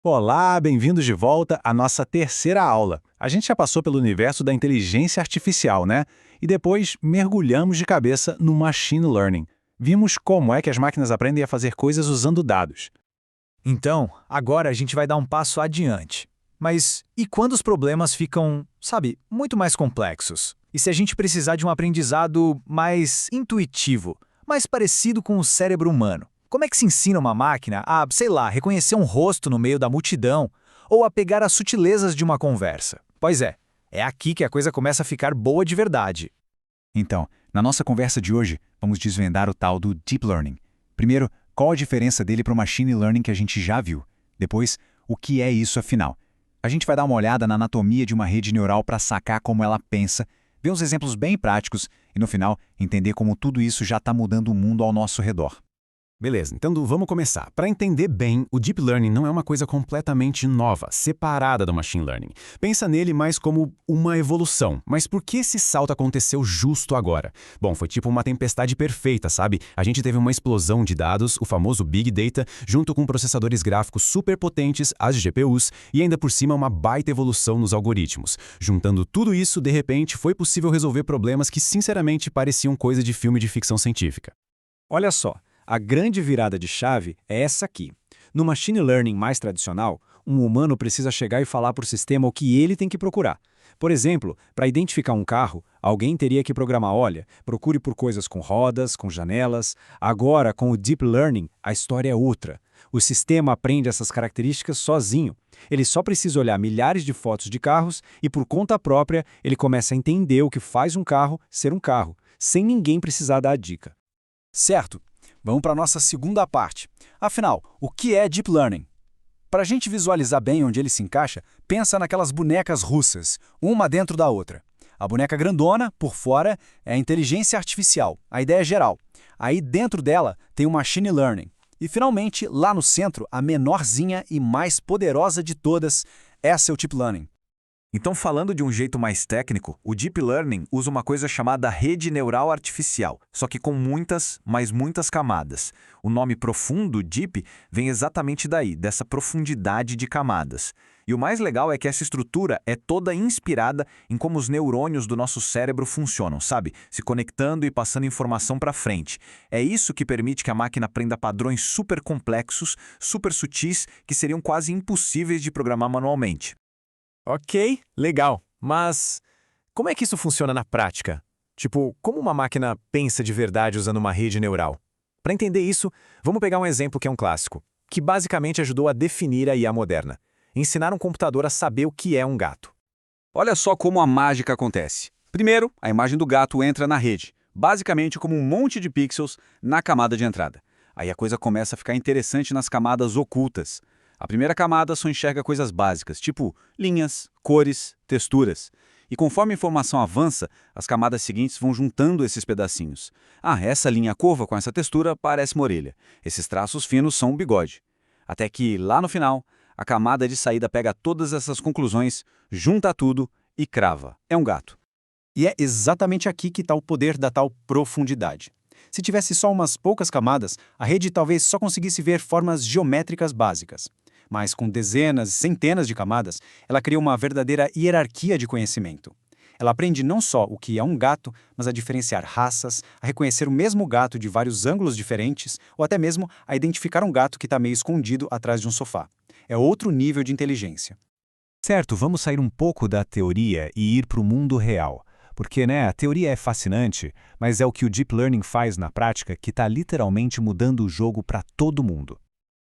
Olá, bem-vindos de volta à nossa terceira aula. A gente já passou pelo universo da inteligência artificial, né? E depois mergulhamos de cabeça no machine learning. Vimos como é que as máquinas aprendem a fazer coisas usando dados. Então, agora a gente vai dar um passo adiante. Mas e quando os problemas ficam, sabe, muito mais complexos? E se a gente precisar de um aprendizado mais intuitivo, mais parecido com o cérebro humano? Como é que se ensina uma máquina a, sei lá, reconhecer um rosto no meio da multidão ou a pegar as sutilezas de uma conversa? Pois é aqui que a coisa começa a ficar boa de verdade. Então, na nossa conversa de hoje, vamos desvendar o tal do Deep Learning. Primeiro, qual a diferença dele para o Machine Learning que a gente já viu? Depois, o que é isso afinal? A gente vai dar uma olhada na anatomia de uma rede neural para sacar como ela pensa, ver uns exemplos bem práticos e, no final, entender como tudo isso já está mudando o mundo ao nosso redor. Beleza, então vamos começar. Para entender bem, o Deep Learning não é uma coisa completamente nova, separada do Machine Learning. Pensa nele mais como uma evolução. Mas por que esse salto aconteceu justo agora? Bom, foi tipo uma tempestade perfeita, sabe? A gente teve uma explosão de dados, o famoso Big Data, junto com processadores gráficos super potentes, as GPUs, e ainda por cima uma baita evolução nos algoritmos. Juntando tudo isso, de repente, foi possível resolver problemas que sinceramente pareciam coisa de filme de ficção científica. Olha só. A grande virada de chave é essa aqui. No machine learning mais tradicional, um humano precisa chegar e falar para o sistema o que ele tem que procurar. Por exemplo, para identificar um carro, alguém teria que programar, olha, procure por coisas com rodas, com janelas. Agora, com o Deep Learning, a história é outra. O sistema aprende essas características sozinho. Ele só precisa olhar milhares de fotos de carros e, por conta própria, ele começa a entender o que faz um carro ser um carro, sem ninguém precisar dar a dica. Certo. Vamos para a nossa segunda parte. Afinal, o que é Deep Learning? Para a gente visualizar bem onde ele se encaixa, pensa naquelas bonecas russas, uma dentro da outra. A boneca grandona, por fora, é a inteligência artificial, a ideia geral. Aí dentro dela tem o Machine Learning. E finalmente, lá no centro, a menorzinha e mais poderosa de todas, essa é o Deep Learning. Então, falando de um jeito mais técnico, o Deep Learning usa uma coisa chamada rede neural artificial, só que com muitas, mas muitas camadas. O nome profundo, Deep, vem exatamente daí, dessa profundidade de camadas. E o mais legal é que essa estrutura é toda inspirada em como os neurônios do nosso cérebro funcionam, sabe? Se conectando e passando informação para frente. É isso que permite que a máquina aprenda padrões super complexos, super sutis, que seriam quase impossíveis de programar manualmente. Ok, legal. Mas como é que isso funciona na prática? Tipo, como uma máquina pensa de verdade usando uma rede neural? Para entender isso, vamos pegar um exemplo que é um clássico, que basicamente ajudou a definir a IA moderna. Ensinar um computador a saber o que é um gato. Olha só como a mágica acontece. Primeiro, a imagem do gato entra na rede, basicamente como um monte de pixels na camada de entrada. Aí a coisa começa a ficar interessante nas camadas ocultas. A primeira camada só enxerga coisas básicas, tipo linhas, cores, texturas. E conforme a informação avança, as camadas seguintes vão juntando esses pedacinhos. Ah, essa linha curva com essa textura parece uma orelha. Esses traços finos são um bigode. Até que, lá no final, a camada de saída pega todas essas conclusões, junta tudo e crava. É um gato. E é exatamente aqui que está o poder da tal profundidade. Se tivesse só umas poucas camadas, a rede talvez só conseguisse ver formas geométricas básicas. Mas com dezenas e centenas de camadas, ela cria uma verdadeira hierarquia de conhecimento. Ela aprende não só o que é um gato, mas a diferenciar raças, a reconhecer o mesmo gato de vários ângulos diferentes, ou até mesmo a identificar um gato que está meio escondido atrás de um sofá. É outro nível de inteligência. Certo, vamos sair um pouco da teoria e ir para o mundo real. Porque, a teoria é fascinante, mas é o que o Deep Learning faz na prática que está literalmente mudando o jogo para todo mundo.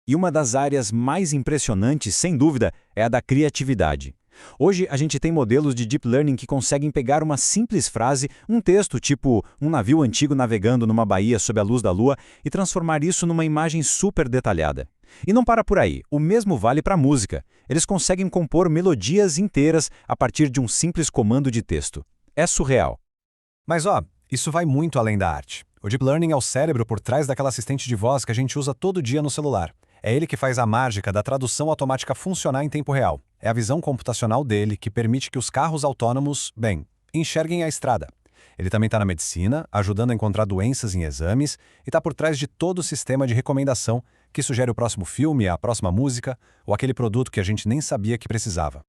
E uma das áreas mais impressionantes, sem dúvida, é a da criatividade. Hoje, a gente tem modelos de Deep Learning que conseguem pegar uma simples frase, um texto tipo um navio antigo navegando numa baía sob a luz da lua e transformar isso numa imagem super detalhada. E não para por aí, o mesmo vale para a música. Eles conseguem compor melodias inteiras a partir de um simples comando de texto. É surreal. Mas isso vai muito além da arte. O Deep Learning é o cérebro por trás daquela assistente de voz que a gente usa todo dia no celular. É ele que faz a mágica da tradução automática funcionar em tempo real. É a visão computacional dele que permite que os carros autônomos, enxerguem a estrada. Ele também está na medicina, ajudando a encontrar doenças em exames, e está por trás de todo o sistema de recomendação, que sugere o próximo filme, a próxima música ou aquele produto que a gente nem sabia que precisava.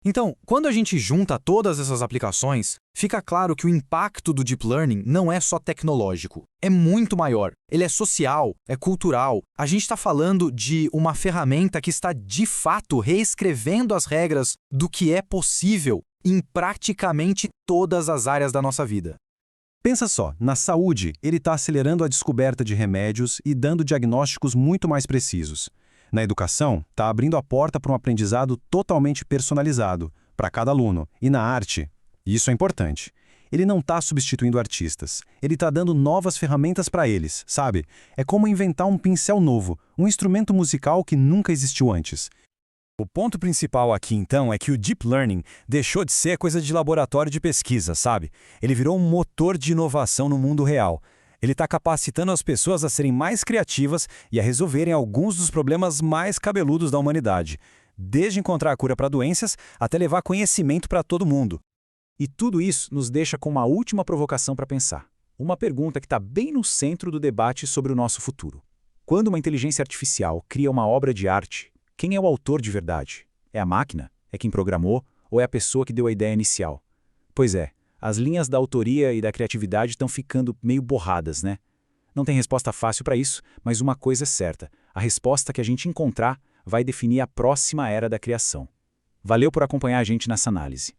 Então, quando a gente junta todas essas aplicações, fica claro que o impacto do Deep Learning não é só tecnológico, é muito maior. Ele é social, é cultural. A gente está falando de uma ferramenta que está, de fato, reescrevendo as regras do que é possível em praticamente todas as áreas da nossa vida. Pensa só, na saúde, ele está acelerando a descoberta de remédios e dando diagnósticos muito mais precisos. Na educação, está abrindo a porta para um aprendizado totalmente personalizado, para cada aluno. E na arte, e isso é importante, ele não está substituindo artistas, ele está dando novas ferramentas para eles, sabe? É como inventar um pincel novo, um instrumento musical que nunca existiu antes. O ponto principal aqui, então, é que o Deep Learning deixou de ser coisa de laboratório de pesquisa, sabe? Ele virou um motor de inovação no mundo real. Ele está capacitando as pessoas a serem mais criativas e a resolverem alguns dos problemas mais cabeludos da humanidade, desde encontrar a cura para doenças até levar conhecimento para todo mundo. E tudo isso nos deixa com uma última provocação para pensar. Uma pergunta que está bem no centro do debate sobre o nosso futuro. Quando uma inteligência artificial cria uma obra de arte, quem é o autor de verdade? É a máquina? É quem programou? Ou é a pessoa que deu a ideia inicial? Pois é. As linhas da autoria e da criatividade estão ficando meio borradas, né? Não tem resposta fácil para isso, mas uma coisa é certa. A resposta que a gente encontrar vai definir a próxima era da criação. Valeu por acompanhar a gente nessa análise.